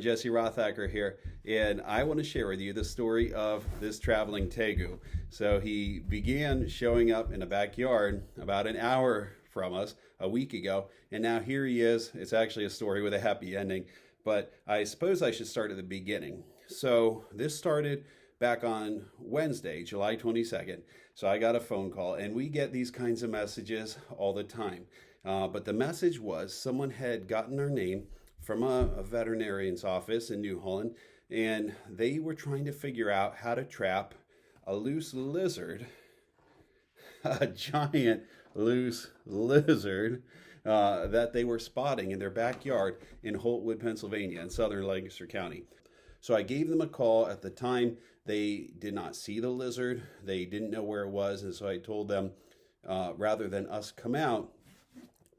friend Jesse Rothacker here, and I want to share with you the story of this traveling Tegu. So he began showing up in a backyard about an hour from us a week ago, and now here he is. It's actually a story with a happy ending, but I suppose I should start at the beginning. So this started back on Wednesday, July 22nd. So I got a phone call, and we get these kinds of messages all the time. But the message was someone had gotten our name from a veterinarian's office in New Holland, and they were trying to figure out how to trap a loose lizard, a giant loose lizard that they were spotting in their backyard in Holtwood, Pennsylvania, in southern Lancaster County. So I gave them a call. At the time, they did not see the lizard. They didn't know where it was, and so I told them rather than us come out,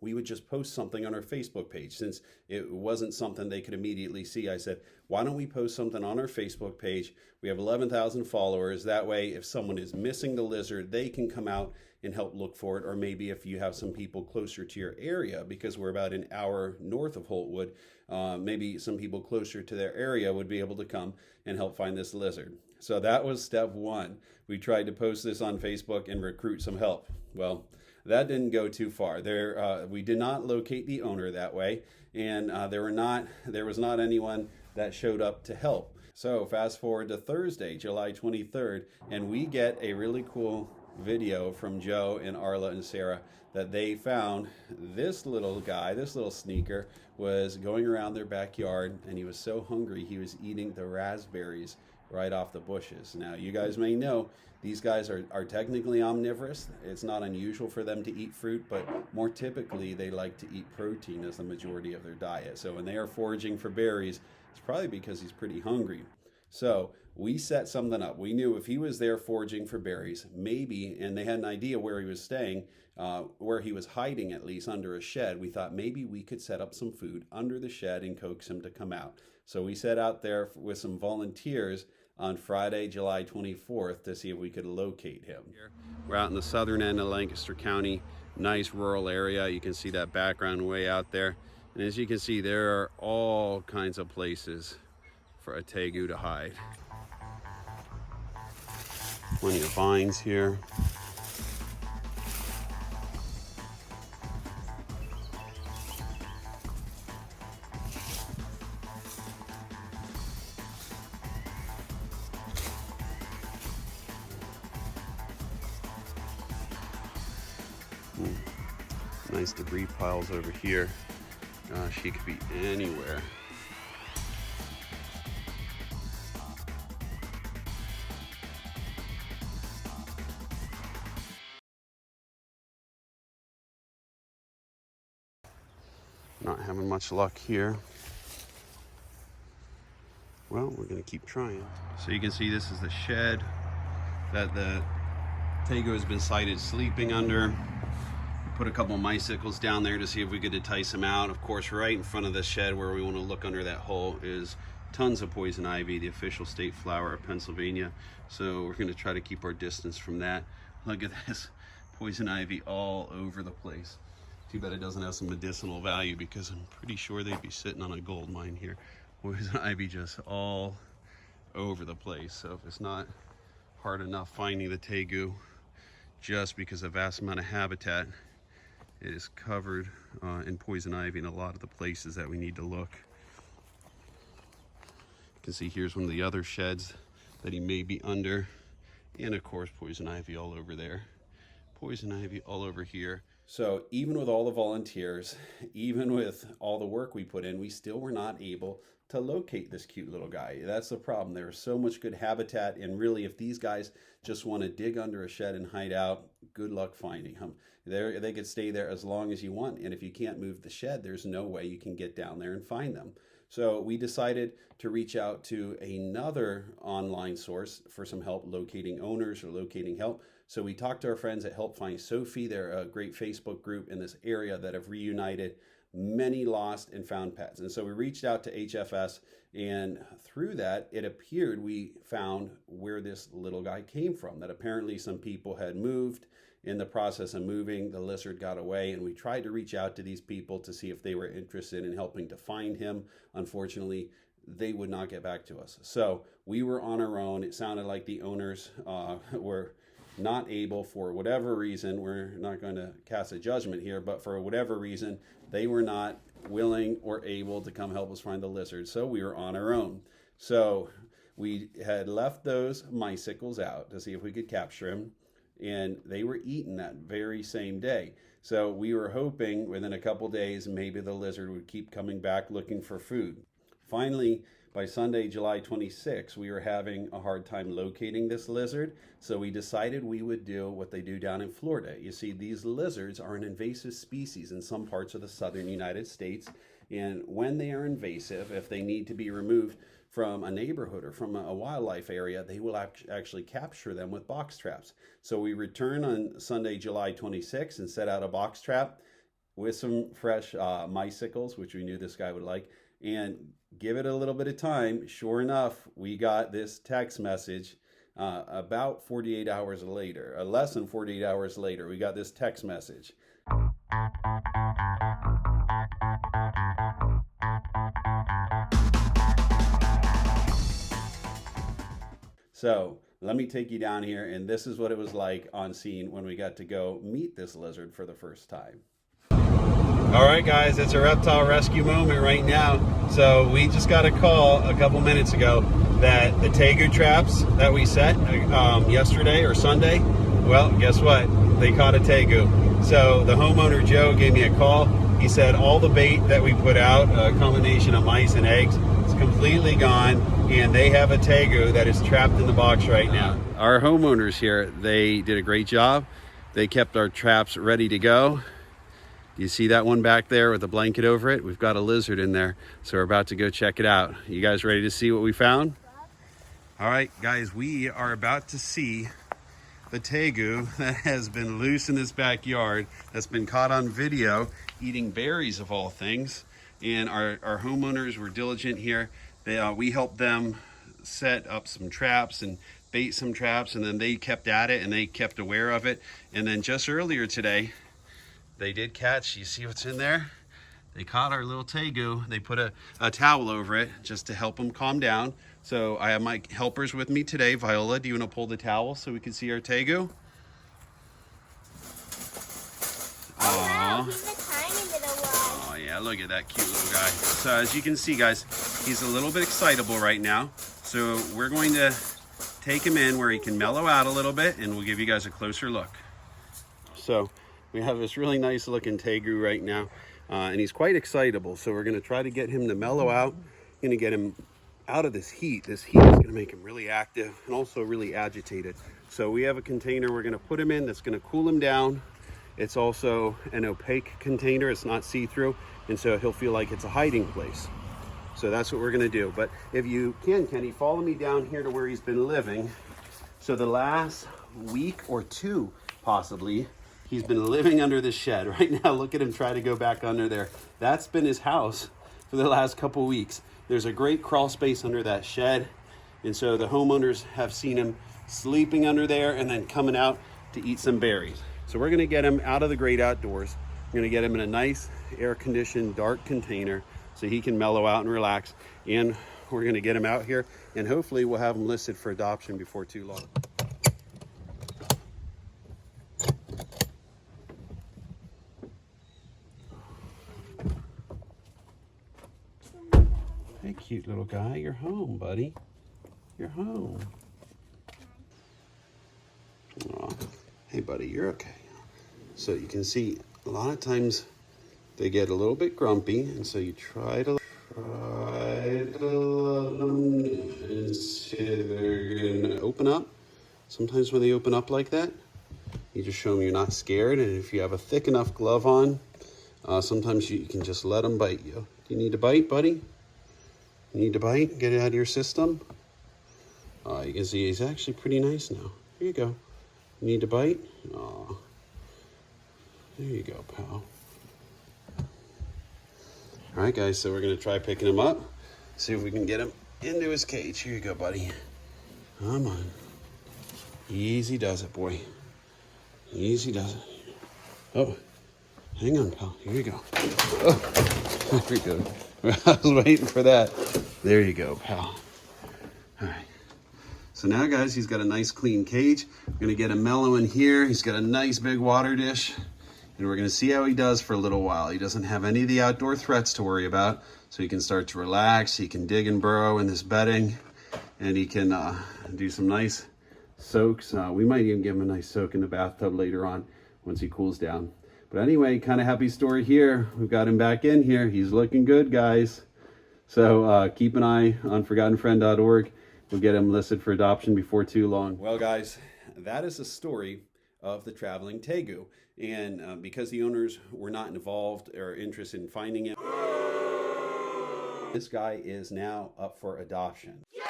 we would just post something on our Facebook page. Since it wasn't something they could immediately see, I said, why don't we post something on our Facebook page? We have 11,000 followers. That way, if someone is missing the lizard, they can come out and help look for it. Or maybe if you have some people closer to your area, because we're about an hour north of Holtwood, maybe some people closer to their area would be able to come and help find this lizard. So that was step one. We tried to post this on Facebook and recruit some help. Well, that didn't go too far. We did not locate the owner that way, and there was not anyone that showed up to help. So fast forward to Thursday, July 23rd, and we get a really cool video from Joe and Arla and Sarah that they found this little guy, this little sneaker, was going around their backyard, and he was so hungry he was eating the raspberries right off the bushes. Now, you guys may know these guys are technically omnivorous. It's not unusual for them to eat fruit, but more typically they like to eat protein as the majority of their diet. So when they are foraging for berries, it's probably because he's pretty hungry. So we set something up. We knew if he was there foraging for berries, maybe, and they had an idea where he was staying, where he was hiding at least under a shed, we thought maybe we could set up some food under the shed and coax him to come out. So we set out there with some volunteers on Friday, July 24th to see if we could locate him. We're out in the southern end of Lancaster County, nice rural area. You can see that background way out there. And as you can see, there are all kinds of places for a Tegu to hide. Plenty of vines here. Nice debris piles over here. Gosh, he could be anywhere. Not having much luck here. Well, we're gonna keep trying. So you can see this is the shed that the Tegu has been sighted sleeping under. Put a couple of icicles down there to see if we could entice him out. Of course, right in front of the shed where we want to look under that hole is tons of poison ivy, the official state flower of Pennsylvania. So we're going to try to keep our distance from that. Look at this, poison ivy all over the place. Too bad it doesn't have some medicinal value, because I'm pretty sure they'd be sitting on a gold mine here. Poison ivy just all over the place. So if it's not hard enough finding the Tegu, just because of vast amount of habitat, it is covered in poison ivy in a lot of the places that we need to look. You can see here's one of the other sheds that he may be under. And of course, poison ivy all over there. Poison ivy all over here. So even with all the volunteers, even with all the work we put in, we still were not able to locate this cute little guy. That's the problem. There's so much good habitat, and really if these guys just want to dig under a shed and hide out, good luck finding him. They could stay there as long as you want, and if you can't move the shed, there's no way you can get down there and find them. So we decided to reach out to another online source for some help locating owners or locating help. So we talked to our friends at Help Find Sophie. They're a great Facebook group in this area that have reunited many lost and found pets. And so we reached out to HFS, and through that, it appeared we found where this little guy came from, that apparently some people had moved. In the process of moving, the lizard got away, and we tried to reach out to these people to see if they were interested in helping to find him. Unfortunately, they would not get back to us. So we were on our own. It sounded like the owners were not able, for whatever reason, we're not going to cast a judgment here, but for whatever reason, they were not willing or able to come help us find the lizard. So we were on our own. So we had left those mycicles out to see if we could capture them, and they were eaten that very same day. So we were hoping within a couple days maybe the lizard would keep coming back looking for food. Finally, by Sunday, July 26, we were having a hard time locating this lizard, so we decided we would do what they do down in Florida. You see, these lizards are an invasive species in some parts of the southern United States, and when they are invasive, if they need to be removed from a neighborhood or from a wildlife area, they will actually capture them with box traps. So we returned on Sunday, July 26, and set out a box trap with some fresh mycicles, which we knew this guy would like, and give it a little bit of time. Sure enough, we got this text message about 48 hours later, less than 48 hours later, we got this text message. So let me take you down here, and this is what it was like on scene when we got to go meet this lizard for the first time. All right, guys, it's a reptile rescue moment right now. So we just got a call a couple minutes ago that the Tegu traps that we set yesterday or Sunday, well, guess what? They caught a Tegu. So the homeowner, Joe, gave me a call. He said all the bait that we put out, a combination of mice and eggs, is completely gone, and they have a Tegu that is trapped in the box right now. Our homeowners here, they did a great job. They kept our traps ready to go. You see that one back there with a blanket over it? We've got a lizard in there, so we're about to go check it out. You guys ready to see what we found? All right, guys, we are about to see the Tegu that has been loose in this backyard, that's been caught on video eating berries of all things. And our homeowners were diligent here. We helped them set up some traps and bait some traps, and then they kept at it and they kept aware of it. And then just earlier today, they did catch, you see what's in there? They caught our little Tegu. They put a towel over it just to help them calm down. So I have my helpers with me today. Viola, do you want to pull the towel so we can see our Tegu? Oh wow, he's a tiny little one. Oh yeah, look at that cute little guy. So as you can see, guys, he's a little bit excitable right now. So we're going to take him in where he can mellow out a little bit, and we'll give you guys a closer look. So we have this really nice looking Tegu right now, and he's quite excitable. So we're going to try to get him to mellow out. Going to get him out of this heat. This heat is going to make him really active and also really agitated. So we have a container we're going to put him in that's going to cool him down. It's also an opaque container. It's not see-through, and so he'll feel like it's a hiding place. So that's what we're going to do. But if you can, Kenny, follow me down here to where he's been living. So the last week or two, possibly, he's been living under the shed. Right now, look at him try to go back under there. That's been his house for the last couple weeks. There's a great crawl space under that shed. And so the homeowners have seen him sleeping under there and then coming out to eat some berries. So we're gonna get him out of the great outdoors. We're gonna get him in a nice air-conditioned dark container so he can mellow out and relax. And we're gonna get him out here, and hopefully we'll have him listed for adoption before too long. Hey, cute little guy, you're home, buddy. You're home. Aw. Hey, buddy, you're okay. So you can see a lot of times they get a little bit grumpy, and so you try to let them and see they're gonna open up. Sometimes when they open up like that, you just show them you're not scared, and if you have a thick enough glove on, sometimes you can just let them bite you. Do you need to bite, buddy? You need to bite? Get it out of your system? You can see he's actually pretty nice now. Here you go. You need to bite? Aw. There you go, pal. All right, guys, so we're going to try picking him up. See if we can get him into his cage. Here you go, buddy. Come on. Easy does it, boy. Easy does it. Oh, hang on, pal. Here you go. Oh, there we go. I was waiting for that. There you go, pal. All right. So now, guys, he's got a nice clean cage. We're going to get him mellow in here. He's got a nice big water dish. And we're going to see how he does for a little while. He doesn't have any of the outdoor threats to worry about. So he can start to relax. He can dig and burrow in this bedding. And he can do some nice soaks. We might even give him a nice soak in the bathtub later on once he cools down. But anyway, kind of happy story here. We've got him back in here. He's looking good, guys. So keep an eye on ForgottenFriend.org. We'll get him listed for adoption before too long. Well, guys, that is the story of the traveling Tegu. And because the owners were not involved or interested in finding him, this guy is now up for adoption. Yeah!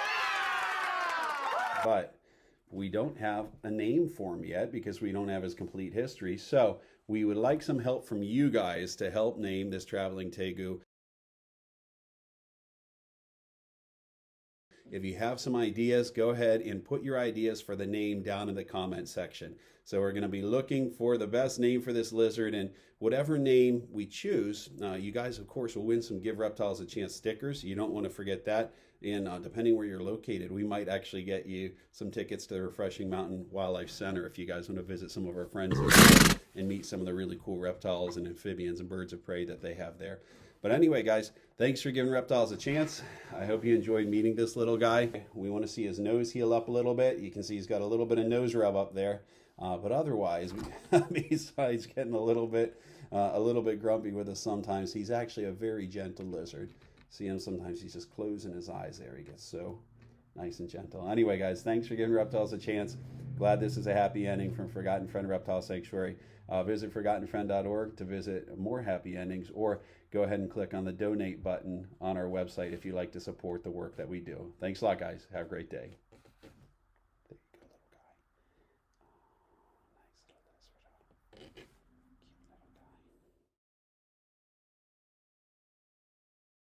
But we don't have a name for him yet because we don't have his complete history. So we would like some help from you guys to help name this traveling Tegu. If you have some ideas, go ahead and put your ideas for the name down in the comment section. So we're going to be looking for the best name for this lizard, and whatever name we choose, you guys, of course, will win some Give Reptiles a Chance stickers. You don't want to forget that. And depending where you're located, we might actually get you some tickets to the Refreshing Mountain Wildlife Center if you guys want to visit some of our friends and meet some of the really cool reptiles and amphibians and birds of prey that they have there. But anyway, guys, thanks for giving reptiles a chance. I hope you enjoyed meeting this little guy. We want to see his nose heal up a little bit. You can see he's got a little bit of nose rub up there. But otherwise, besides getting a little bit grumpy with us sometimes, he's actually a very gentle lizard. See him sometimes he's just closing his eyes there. He gets so nice and gentle. Anyway, guys, thanks for giving reptiles a chance. Glad this is a happy ending from Forgotten Friend Reptile Sanctuary. Visit ForgottenFriend.org to visit more happy endings, or go ahead and click on the donate button on our website if you'd like to support the work that we do. Thanks a lot, guys. Have a great day.